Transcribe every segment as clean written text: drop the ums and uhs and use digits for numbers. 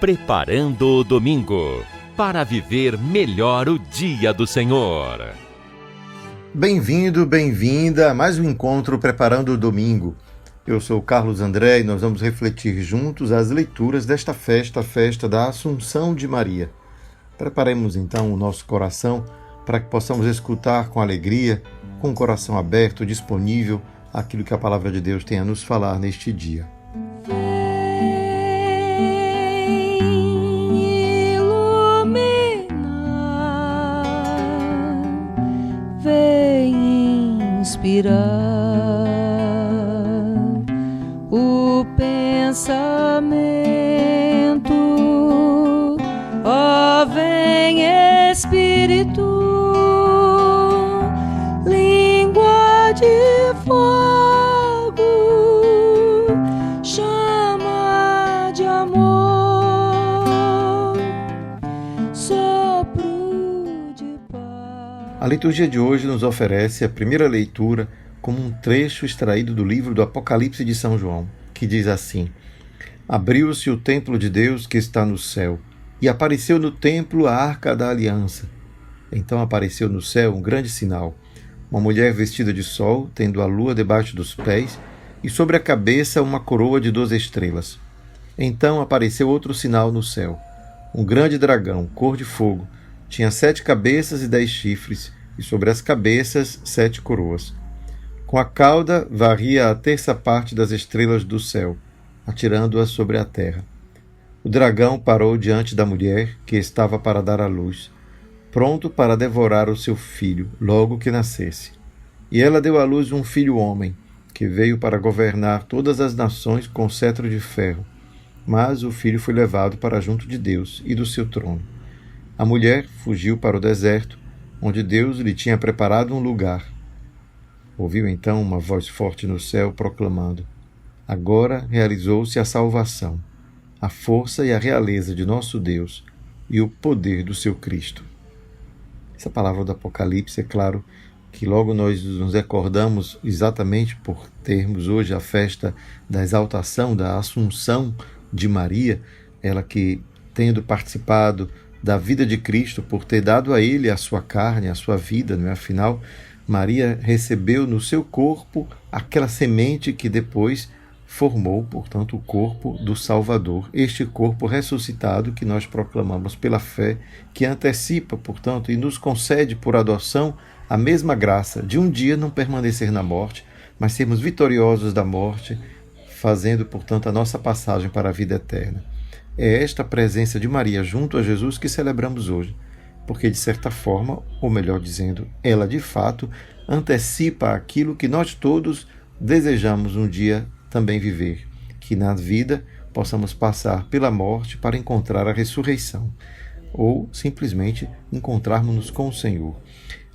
Preparando o Domingo, para viver melhor o dia do Senhor. Bem-vindo, bem-vinda a mais um encontro Preparando o Domingo. Eu sou o Carlos André e nós vamos refletir juntos as leituras desta festa, a festa da Assunção de Maria. Preparemos então o nosso coração para que possamos escutar com alegria, com o coração aberto, disponível, aquilo que a Palavra de Deus tem a nos falar neste dia. Inspirar o pensamento, ó vem Espírito, língua de fogo, chama de amor, sopro de paz. A liturgia de hoje nos oferece a primeira leitura como um trecho extraído do livro do Apocalipse de São João, que diz assim: Abriu-se o templo de Deus que está no céu, e apareceu no templo a arca da aliança. Então apareceu no céu um grande sinal, uma mulher vestida de sol, tendo a lua debaixo dos pés, e sobre a cabeça uma coroa de 12 estrelas. Então apareceu outro sinal no céu, um grande dragão, cor de fogo, tinha 7 cabeças e 10 chifres, e sobre as cabeças 7 coroas. Com a cauda varria a terça parte das estrelas do céu, atirando-as sobre a terra. O dragão parou diante da mulher, que estava para dar à luz, pronto para devorar o seu filho, logo que nascesse. E ela deu à luz um filho homem, que veio para governar todas as nações com cetro de ferro. Mas o filho foi levado para junto de Deus e do seu trono. A mulher fugiu para o deserto, onde Deus lhe tinha preparado um lugar. Ouviu então uma voz forte no céu proclamando: Agora realizou-se a salvação, a força e a realeza de nosso Deus e o poder do seu Cristo. Essa palavra do Apocalipse, é claro que logo nós nos recordamos exatamente por termos hoje a festa da exaltação, da Assunção de Maria, ela que, tendo participado da vida de Cristo, por ter dado a ele a sua carne, a sua vida, não é? Afinal, Maria recebeu no seu corpo aquela semente que depois formou, portanto, o corpo do Salvador, este corpo ressuscitado que nós proclamamos pela fé, que antecipa, portanto, e nos concede por adoção a mesma graça de um dia não permanecer na morte, mas sermos vitoriosos da morte, fazendo, portanto, a nossa passagem para a vida eterna. É esta presença de Maria junto a Jesus que celebramos hoje, porque, de certa forma, ou melhor dizendo, ela de fato antecipa aquilo que nós todos desejamos um dia também viver, que na vida possamos passar pela morte para encontrar a ressurreição, ou simplesmente encontrarmos-nos com o Senhor.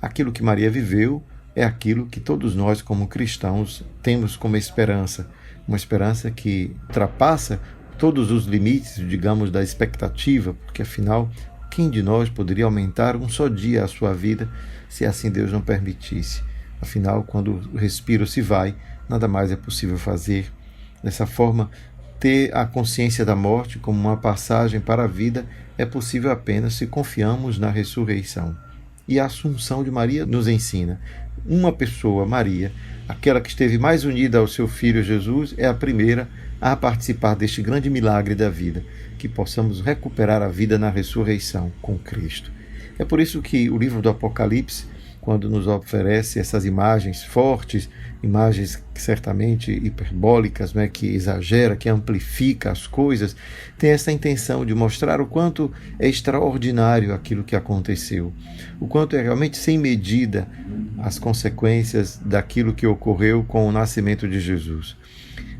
Aquilo que Maria viveu é aquilo que todos nós, como cristãos, temos como esperança, uma esperança que ultrapassa todos os limites, digamos, da expectativa, porque afinal, quem de nós poderia aumentar um só dia a sua vida, se assim Deus não permitisse? Afinal, quando o respiro se vai, nada mais é possível fazer. Dessa forma, ter a consciência da morte como uma passagem para a vida é possível apenas se confiamos na ressurreição. E a Assunção de Maria nos ensina. Uma pessoa, Maria, aquela que esteve mais unida ao seu filho Jesus, é a primeira a participar deste grande milagre da vida, que possamos recuperar a vida na ressurreição com Cristo. É por isso que o livro do Apocalipse, quando nos oferece essas imagens fortes, imagens certamente hiperbólicas, né, que exagera, que amplifica as coisas, tem essa intenção de mostrar o quanto é extraordinário aquilo que aconteceu, o quanto é realmente sem medida as consequências daquilo que ocorreu com o nascimento de Jesus.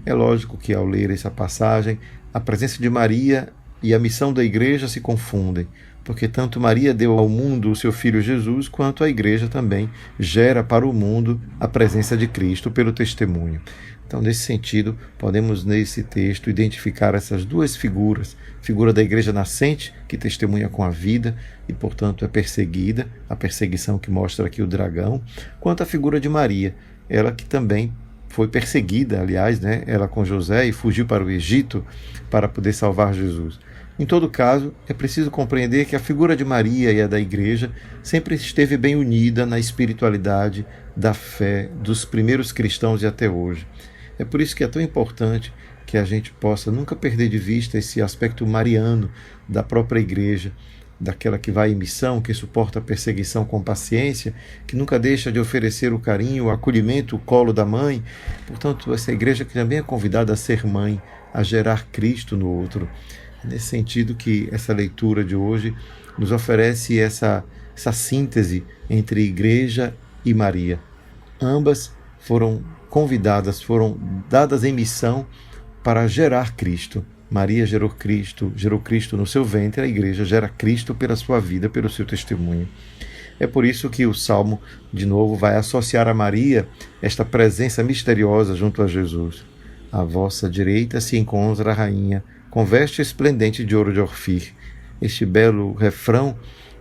É lógico que, ao ler essa passagem, a presença de Maria e a missão da Igreja se confundem, porque tanto Maria deu ao mundo o seu Filho Jesus, quanto a Igreja também gera para o mundo a presença de Cristo pelo testemunho. Então, nesse sentido, podemos nesse texto identificar essas duas figuras, a figura da Igreja nascente, que testemunha com a vida e, portanto, é perseguida, a perseguição que mostra aqui o dragão, quanto a figura de Maria, ela que também foi perseguida, aliás, né, ela com José, e fugiu para o Egito para poder salvar Jesus. Em todo caso, é preciso compreender que a figura de Maria e a da Igreja sempre esteve bem unida na espiritualidade da fé dos primeiros cristãos e até hoje. É por isso que é tão importante que a gente possa nunca perder de vista esse aspecto mariano da própria Igreja, daquela que vai em missão, que suporta a perseguição com paciência, que nunca deixa de oferecer o carinho, o acolhimento, o colo da mãe. Portanto, essa Igreja que também é convidada a ser mãe, a gerar Cristo no outro. Nesse sentido que essa leitura de hoje nos oferece essa síntese entre Igreja e Maria. Ambas foram convidadas, foram dadas em missão para gerar Cristo. Maria gerou Cristo no seu ventre, a Igreja gera Cristo pela sua vida, pelo seu testemunho. É por isso que o Salmo, de novo, vai associar a Maria esta presença misteriosa junto a Jesus. À vossa direita se encontra a rainha, com veste esplendente de ouro de Ofir. Este belo refrão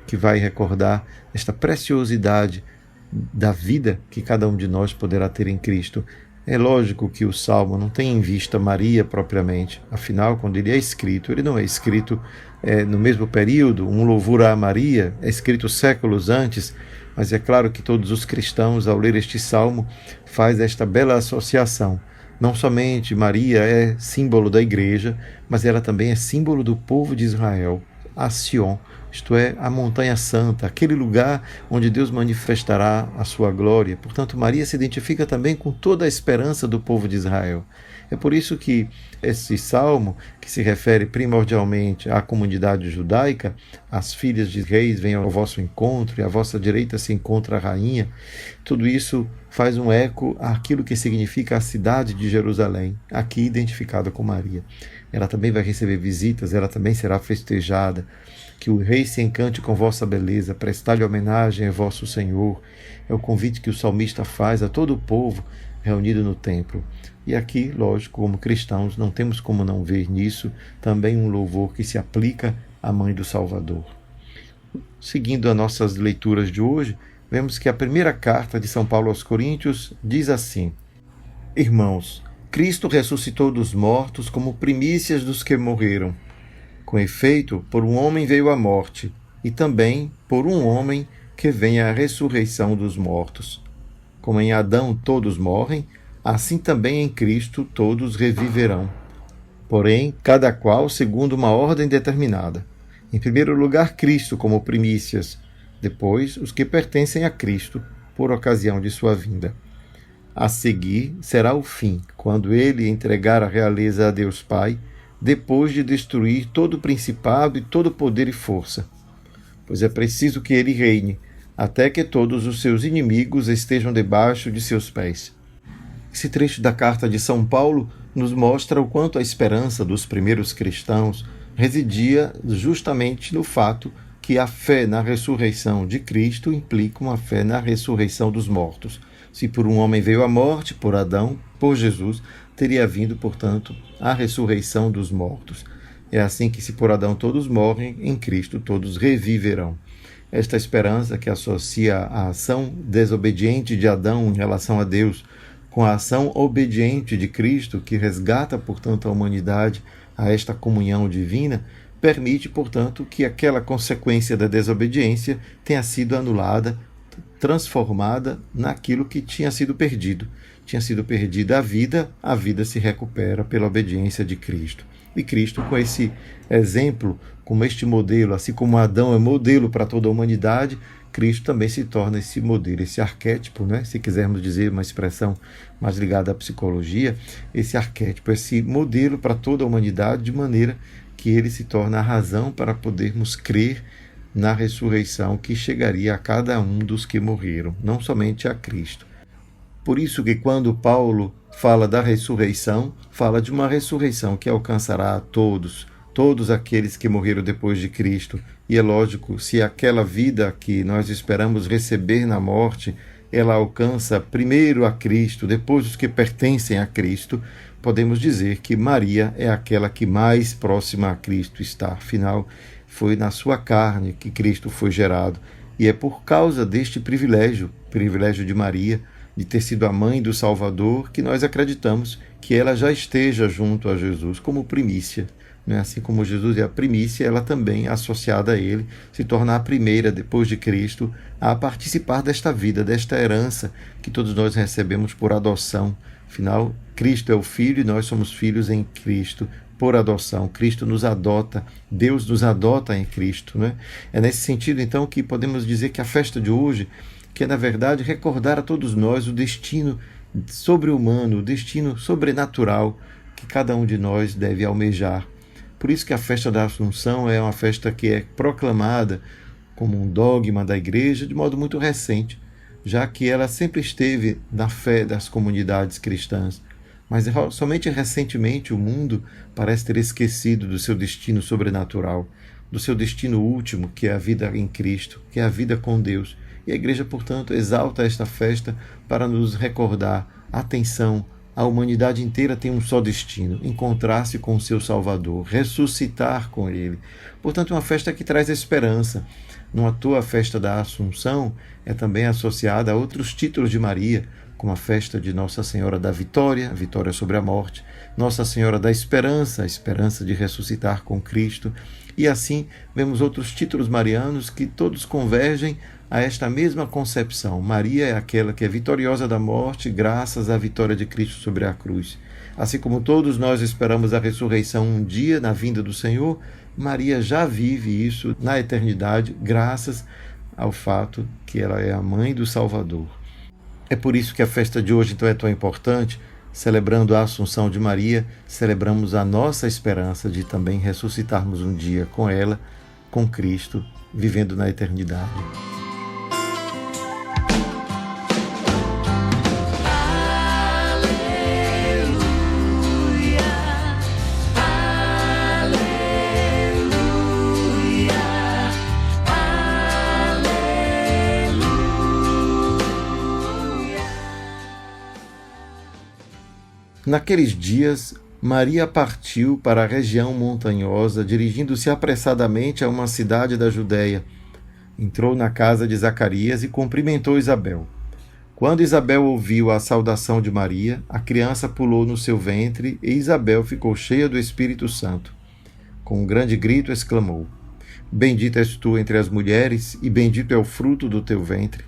que vai recordar esta preciosidade da vida que cada um de nós poderá ter em Cristo. É lógico que o Salmo não tem em vista Maria propriamente. Afinal, quando ele é escrito, ele não é escrito no mesmo período, um louvor a Maria, é escrito séculos antes, mas é claro que todos os cristãos, ao ler este Salmo, faz esta bela associação. Não somente Maria é símbolo da Igreja, mas ela também é símbolo do povo de Israel, a Sion, isto é, a montanha santa, aquele lugar onde Deus manifestará a sua glória. Portanto, Maria se identifica também com toda a esperança do povo de Israel. É por isso que esse salmo, que se refere primordialmente à comunidade judaica, as filhas de reis vêm ao vosso encontro e à vossa direita se encontra a rainha, tudo isso faz um eco àquilo que significa a cidade de Jerusalém, aqui identificada com Maria. Ela também vai receber visitas, ela também será festejada. Que o rei se encante com vossa beleza, prestai-lhe homenagem a vosso Senhor. É o convite que o salmista faz a todo o povo reunido no templo. E aqui, lógico, como cristãos, não temos como não ver nisso também um louvor que se aplica à Mãe do Salvador. Seguindo as nossas leituras de hoje, vemos que a primeira carta de São Paulo aos Coríntios diz assim: Irmãos, Cristo ressuscitou dos mortos como primícias dos que morreram. Com efeito, por um homem veio a morte, e também por um homem que vem a ressurreição dos mortos. Como em Adão todos morrem, assim também em Cristo todos reviverão. Porém, cada qual segundo uma ordem determinada. Em primeiro lugar, Cristo como primícias, depois os que pertencem a Cristo, por ocasião de sua vinda. A seguir será o fim, quando ele entregar a realeza a Deus Pai, depois de destruir todo o principado e todo poder e força. Pois é preciso que ele reine, até que todos os seus inimigos estejam debaixo de seus pés. Esse trecho da carta de São Paulo nos mostra o quanto a esperança dos primeiros cristãos residia justamente no fato que a fé na ressurreição de Cristo implica uma fé na ressurreição dos mortos. Se por um homem veio a morte, por Adão, por Jesus, teria vindo, portanto, a ressurreição dos mortos. É assim que, se por Adão todos morrem, em Cristo todos reviverão. Esta esperança que associa a ação desobediente de Adão em relação a Deus com a ação obediente de Cristo, que resgata, portanto, a humanidade a esta comunhão divina, permite, portanto, que aquela consequência da desobediência tenha sido anulada, transformada naquilo que tinha sido perdido. Tinha sido perdida a vida se recupera pela obediência de Cristo. E Cristo, com esse exemplo, como este modelo, assim como Adão é modelo para toda a humanidade, Cristo também se torna esse modelo, esse arquétipo, né? Se quisermos dizer uma expressão mais ligada à psicologia, esse arquétipo, esse modelo para toda a humanidade, de maneira que ele se torna a razão para podermos crer na ressurreição que chegaria a cada um dos que morreram, não somente a Cristo. Por isso que quando Paulo fala da ressurreição, fala de uma ressurreição que alcançará a todos aqueles que morreram depois de Cristo. E é lógico, se aquela vida que nós esperamos receber na morte, ela alcança primeiro a Cristo, depois os que pertencem a Cristo, podemos dizer que Maria é aquela que mais próxima a Cristo está. Afinal, foi na sua carne que Cristo foi gerado. E é por causa deste privilégio de Maria, de ter sido a mãe do Salvador, que nós acreditamos que ela já esteja junto a Jesus como primícia. Assim como Jesus é a primícia, ela também, associada a ele, se torna a primeira, depois de Cristo, a participar desta vida, desta herança que todos nós recebemos por adoção. Afinal, Cristo é o Filho e nós somos filhos em Cristo por adoção. Cristo nos adota, Deus nos adota em Cristo. É nesse sentido, então, que podemos dizer que a festa de hoje, que é, na verdade, recordar a todos nós o destino sobre-humano, o destino sobrenatural que cada um de nós deve almejar. Por isso que a festa da Assunção é uma festa que é proclamada como um dogma da Igreja de modo muito recente, já que ela sempre esteve na fé das comunidades cristãs. Mas somente recentemente o mundo parece ter esquecido do seu destino sobrenatural, do seu destino último, que é a vida em Cristo, que é a vida com Deus. E a Igreja, portanto, exalta esta festa para nos recordar: atenção, a humanidade inteira tem um só destino: encontrar-se com o seu Salvador, ressuscitar com Ele. Portanto, é uma festa que traz esperança. Não à toa a festa da Assunção é também associada a outros títulos de Maria, como a festa de Nossa Senhora da Vitória, a vitória sobre a morte, Nossa Senhora da Esperança, a esperança de ressuscitar com Cristo. E assim vemos outros títulos marianos que todos convergem a esta mesma concepção. Maria é aquela que é vitoriosa da morte graças à vitória de Cristo sobre a cruz. Assim como todos nós esperamos a ressurreição um dia na vinda do Senhor, Maria já vive isso na eternidade graças ao fato que ela é a mãe do Salvador. É por isso que a festa de hoje então é tão importante. Celebrando a Assunção de Maria, celebramos a nossa esperança de também ressuscitarmos um dia com ela, com Cristo, vivendo na eternidade. Naqueles dias, Maria partiu para a região montanhosa, dirigindo-se apressadamente a uma cidade da Judéia. Entrou na casa de Zacarias e cumprimentou Isabel. Quando Isabel ouviu a saudação de Maria, a criança pulou no seu ventre e Isabel ficou cheia do Espírito Santo. Com um grande grito exclamou: Bendita és tu entre as mulheres e bendito é o fruto do teu ventre.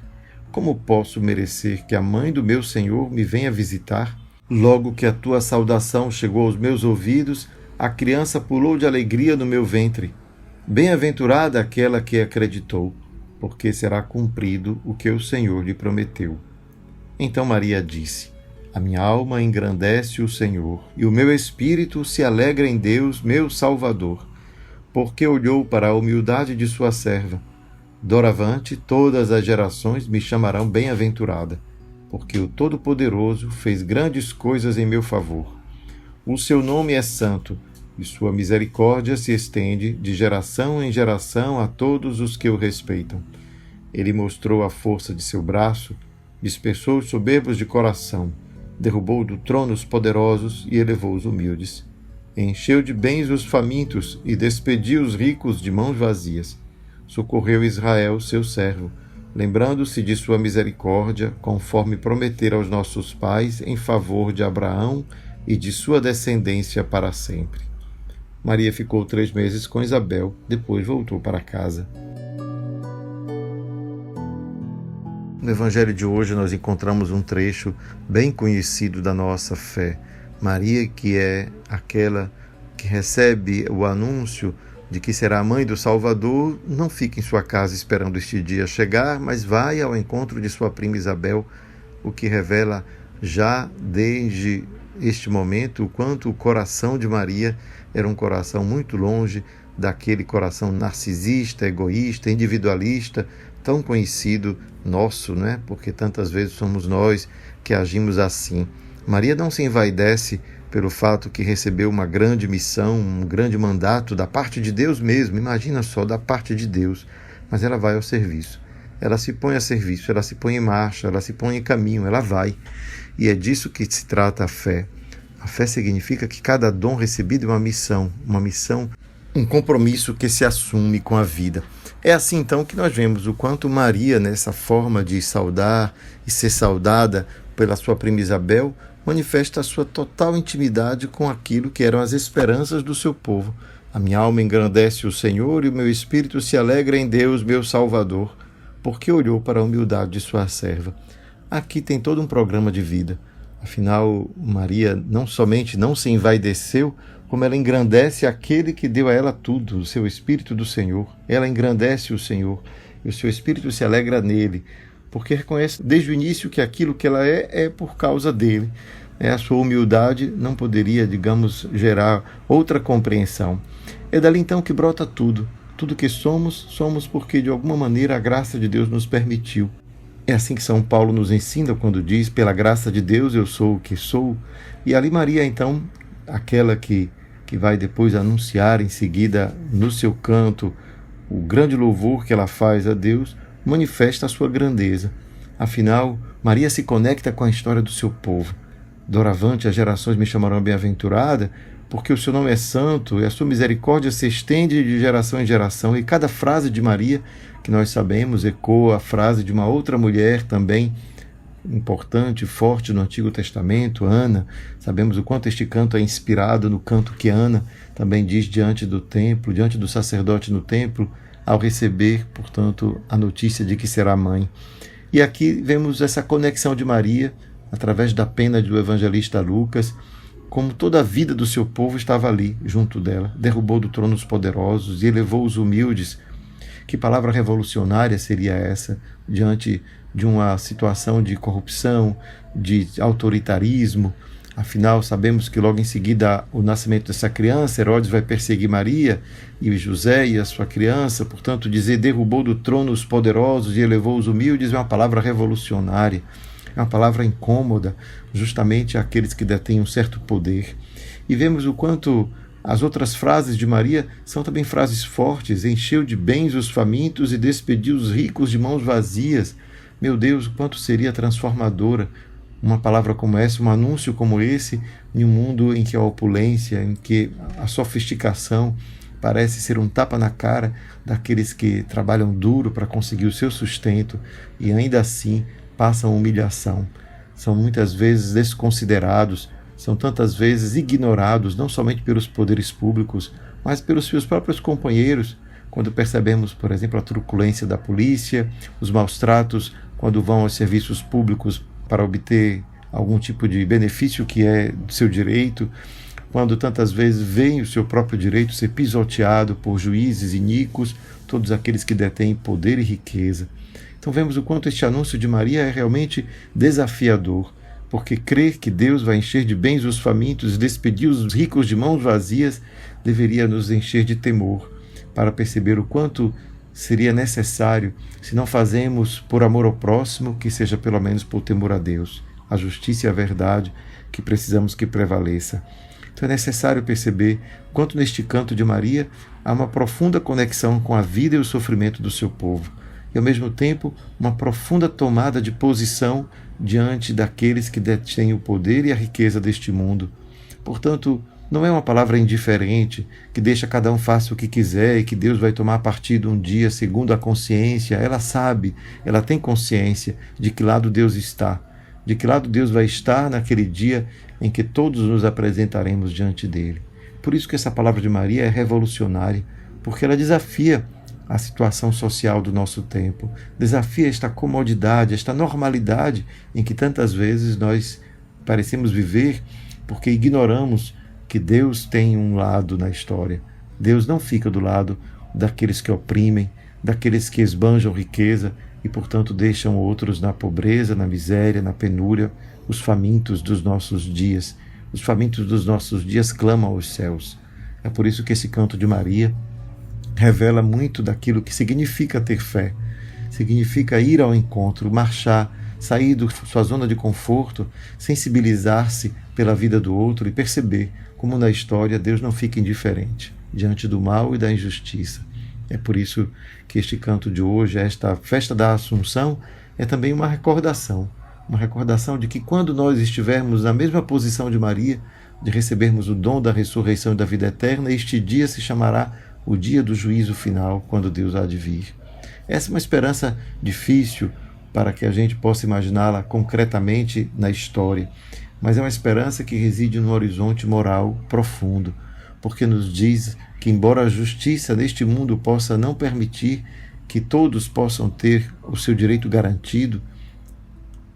Como posso merecer que a mãe do meu Senhor me venha visitar? Logo que a tua saudação chegou aos meus ouvidos, a criança pulou de alegria no meu ventre. Bem-aventurada aquela que acreditou, porque será cumprido o que o Senhor lhe prometeu. Então Maria disse: A minha alma engrandece o Senhor, e o meu espírito se alegra em Deus, meu Salvador, porque olhou para a humildade de sua serva. Doravante, todas as gerações me chamarão bem-aventurada, porque o Todo-Poderoso fez grandes coisas em meu favor. O seu nome é santo, e sua misericórdia se estende de geração em geração a todos os que o respeitam. Ele mostrou a força de seu braço, dispersou os soberbos de coração, derrubou do trono os poderosos e elevou os humildes. Encheu de bens os famintos e despediu os ricos de mãos vazias. Socorreu Israel, seu servo, lembrando-se de sua misericórdia, conforme prometera aos nossos pais, em favor de Abraão e de sua descendência para sempre. Maria ficou 3 meses com Isabel, depois voltou para casa. No Evangelho de hoje nós encontramos um trecho bem conhecido da nossa fé. Maria, que é aquela que recebe o anúncio de que será a mãe do Salvador, não fica em sua casa esperando este dia chegar, mas vai ao encontro de sua prima Isabel, o que revela já desde este momento o quanto o coração de Maria era um coração muito longe daquele coração narcisista, egoísta, individualista, tão conhecido nosso, Porque tantas vezes somos nós que agimos assim. Maria não se envaidece pelo fato que recebeu uma grande missão, um grande mandato da parte de Deus mesmo, imagina só, da parte de Deus, mas ela vai ao serviço, ela se põe a serviço, ela se põe em marcha, ela se põe em caminho, ela vai, e é disso que se trata a fé. A fé significa que cada dom recebido é uma missão, um compromisso que se assume com a vida. É assim então que nós vemos o quanto Maria, nessa forma de saudar e ser saudada pela sua prima Isabel, manifesta a sua total intimidade com aquilo que eram as esperanças do seu povo. A minha alma engrandece o Senhor e o meu espírito se alegra em Deus, meu Salvador, porque olhou para a humildade de sua serva. Aqui tem todo um programa de vida. Afinal, Maria não somente não se envaideceu, como ela engrandece aquele que deu a ela tudo, o seu Espírito do Senhor. Ela engrandece o Senhor e o seu Espírito se alegra nele, porque reconhece desde o início que aquilo que ela é por causa dele. A sua humildade não poderia, digamos, gerar outra compreensão. É dali então que brota tudo. Tudo que somos porque de alguma maneira a graça de Deus nos permitiu. É assim que São Paulo nos ensina quando diz: pela graça de Deus eu sou o que sou. E ali Maria, então, aquela que vai depois anunciar em seguida no seu canto o grande louvor que ela faz a Deus, manifesta a sua grandeza. Afinal, Maria se conecta com a história do seu povo. Doravante as gerações me chamarão bem-aventurada, porque o seu nome é santo e a sua misericórdia se estende de geração em geração. E cada frase de Maria, que nós sabemos, ecoa a frase de uma outra mulher também importante, forte no Antigo Testamento, Ana. Sabemos o quanto este canto é inspirado no canto que Ana também diz diante do templo, diante do sacerdote no templo, ao receber, portanto, a notícia de que será mãe. E aqui vemos essa conexão de Maria, através da pena do evangelista Lucas, como toda a vida do seu povo estava ali, junto dela. Derrubou do trono os poderosos e elevou os humildes. Que palavra revolucionária seria essa, diante de uma situação de corrupção, de autoritarismo? Afinal, sabemos que logo em seguida o nascimento dessa criança, Herodes vai perseguir Maria e José e a sua criança. Portanto, dizer derrubou do trono os poderosos e elevou os humildes é uma palavra revolucionária. É uma palavra incômoda, justamente àqueles que detêm um certo poder. E vemos o quanto as outras frases de Maria são também frases fortes: encheu de bens os famintos e despediu os ricos de mãos vazias. Meu Deus, o quanto seria transformadora uma palavra como essa, um anúncio como esse, em um mundo em que a opulência, em que a sofisticação parece ser um tapa na cara daqueles que trabalham duro para conseguir o seu sustento e ainda assim passam humilhação. São muitas vezes desconsiderados, são tantas vezes ignorados, não somente pelos poderes públicos, mas pelos seus próprios companheiros. Quando percebemos, por exemplo, a truculência da polícia, os maus tratos quando vão aos serviços públicos para obter algum tipo de benefício que é do seu direito, quando tantas vezes veem o seu próprio direito ser pisoteado por juízes iníquos, todos aqueles que detêm poder e riqueza. Então vemos o quanto este anúncio de Maria é realmente desafiador, porque crer que Deus vai encher de bens os famintos e despedir os ricos de mãos vazias deveria nos encher de temor, para perceber o quanto seria necessário, se não fazemos por amor ao próximo, que seja pelo menos por temor a Deus, a justiça e a verdade que precisamos que prevaleça. Então é necessário perceber quanto neste canto de Maria há uma profunda conexão com a vida e o sofrimento do seu povo, e ao mesmo tempo uma profunda tomada de posição diante daqueles que detêm o poder e a riqueza deste mundo. Portanto, não é uma palavra indiferente, que deixa cada um faça o que quiser e que Deus vai tomar partido um dia segundo a consciência. Ela sabe, ela tem consciência de que lado Deus está, de que lado Deus vai estar naquele dia em que todos nos apresentaremos diante dele. Por isso que essa palavra de Maria é revolucionária, porque ela desafia a situação social do nosso tempo, desafia esta comodidade, esta normalidade em que tantas vezes nós parecemos viver porque ignoramos que Deus tem um lado na história. Deus não fica do lado daqueles que oprimem, daqueles que esbanjam riqueza e, portanto, deixam outros na pobreza, na miséria, na penúria, os famintos dos nossos dias. Os famintos dos nossos dias clamam aos céus. É por isso que esse canto de Maria revela muito daquilo que significa ter fé. Significa ir ao encontro, marchar, sair da sua zona de conforto, sensibilizar-se pela vida do outro e perceber como na história Deus não fica indiferente diante do mal e da injustiça. É por isso que este canto de hoje, esta festa da Assunção, é também uma recordação de que quando nós estivermos na mesma posição de Maria, de recebermos o dom da ressurreição e da vida eterna, este dia se chamará o dia do juízo final, quando Deus há de vir. Essa é uma esperança difícil para que a gente possa imaginá-la concretamente na história, mas é uma esperança que reside no horizonte moral profundo, porque nos diz que, embora a justiça neste mundo possa não permitir que todos possam ter o seu direito garantido,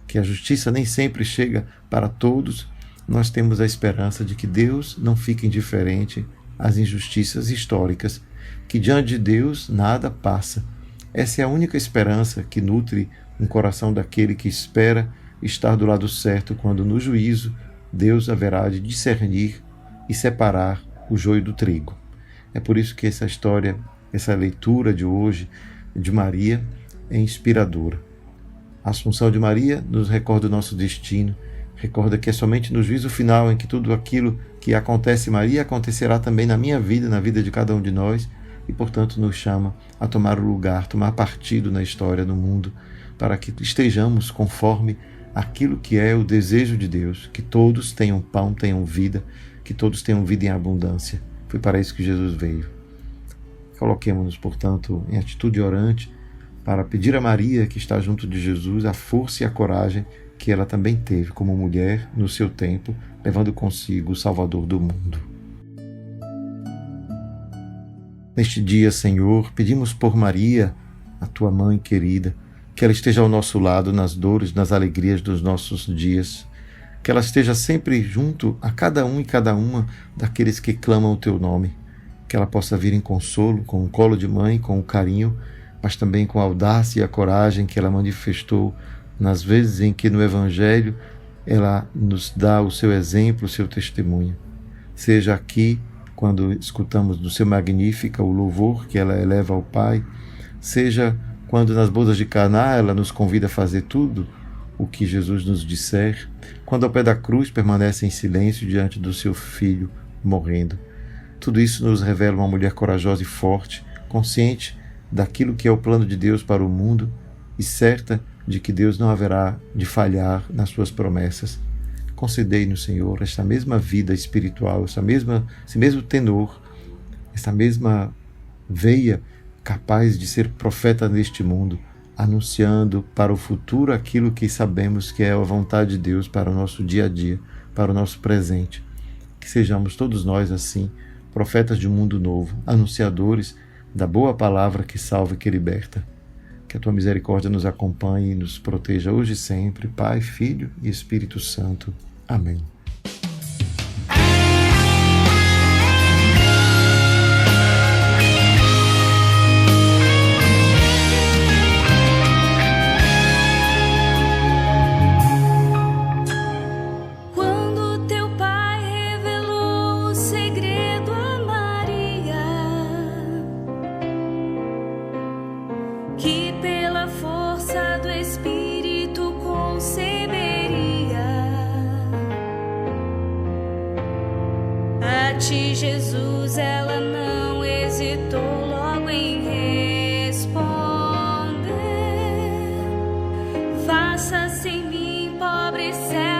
que a justiça nem sempre chega para todos, nós temos a esperança de que Deus não fica indiferente às injustiças históricas, que diante de Deus nada passa. Essa é a única esperança que nutre um coração daquele que espera estar do lado certo, quando no juízo Deus haverá de discernir e separar o joio do trigo. É por isso que essa história, essa leitura de hoje de Maria é inspiradora. A Assunção de Maria nos recorda o nosso destino, recorda que é somente no juízo final em que tudo aquilo que acontece em Maria acontecerá também na minha vida, na vida de cada um de nós, e portanto nos chama a tomar o lugar, tomar partido na história, no mundo, para que estejamos conforme aquilo que é o desejo de Deus, que todos tenham pão, tenham vida, que todos tenham vida em abundância. Foi para isso que Jesus veio. Coloquemos-nos, portanto, em atitude orante para pedir a Maria, que está junto de Jesus, a força e a coragem que ela também teve como mulher no seu tempo, levando consigo o Salvador do mundo. Neste dia, Senhor, pedimos por Maria, a tua mãe querida, que ela esteja ao nosso lado nas dores, nas alegrias dos nossos dias, que ela esteja sempre junto a cada um e cada uma daqueles que clamam o teu nome, que ela possa vir em consolo, com um colo de mãe, com o carinho, mas também com a audácia e a coragem que ela manifestou nas vezes em que no Evangelho ela nos dá o seu exemplo, o seu testemunho. Seja aqui, quando escutamos do seu Magnífica o louvor que ela eleva ao Pai, seja quando nas bodas de Caná ela nos convida a fazer tudo o que Jesus nos disser, quando ao pé da cruz permanece em silêncio diante do seu filho morrendo. Tudo isso nos revela uma mulher corajosa e forte, consciente daquilo que é o plano de Deus para o mundo e certa de que Deus não haverá de falhar nas suas promessas. Concedei-nos, Senhor, esta mesma vida espiritual, esse mesmo tenor, esta mesma veia capaz de ser profeta neste mundo, anunciando para o futuro aquilo que sabemos que é a vontade de Deus para o nosso dia a dia, para o nosso presente. Que sejamos todos nós assim, profetas de um mundo novo, anunciadores da boa palavra que salva e que liberta. Que a tua misericórdia nos acompanhe e nos proteja hoje e sempre, Pai, Filho e Espírito Santo. Amém. Quando teu pai revelou o segredo a Maria, que pela força do Espírito conceberia, a ti, Jesus, ela não hesitou logo em responder: faça-se em mim, pobre servo.